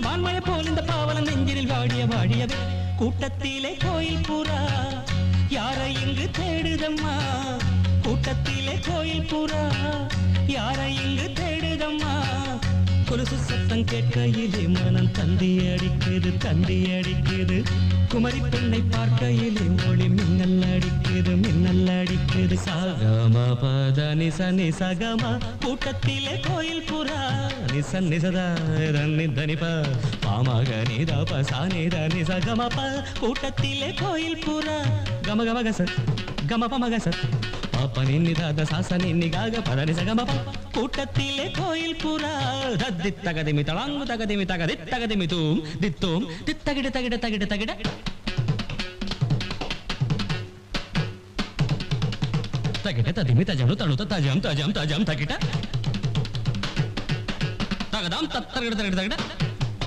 வான்மழை போல் இந்த பாவலன் நெஞ்சினில் வாடிய வாடியவே கூட்டத்திலே கோயில் புறா யாரை இங்கு தேடுதம்மா கூட்டத்திலே கோயில் புறா யாரை இங்கு தேடுதம்மா கொலுசு சத்தம் கேட்கையிலே மனம் தந்தி அடிக்குது குமரி பெண்ணை பார்க்கையிலே மொழி மின்னல் அடிக்குது சகமா பத நிச நிசகமா கூட்டத்திலே கோயில் புறா நிச நிசதா நிதனிப பாமாக நிதப சானித நிசகமப கூட்டத்திலே கோயில் புறா கம கம கச கம பம கச பாப்ப நின்னிதாத சாச நின்னிகாக பத நிசகமப கூட்டத்திலே கோயில் புறா தத்தித்தகதிமி தளாங்கு தகதிமி தகதித்தகதிமி தூம் தித்தோம் தித்தகிட தகிட தகிட தகிட தகிட ததிமி தஜனு தணுத தஜம் தஜம் தஜம் தகிட தகதாம் தத்தகிட தகிட தகிட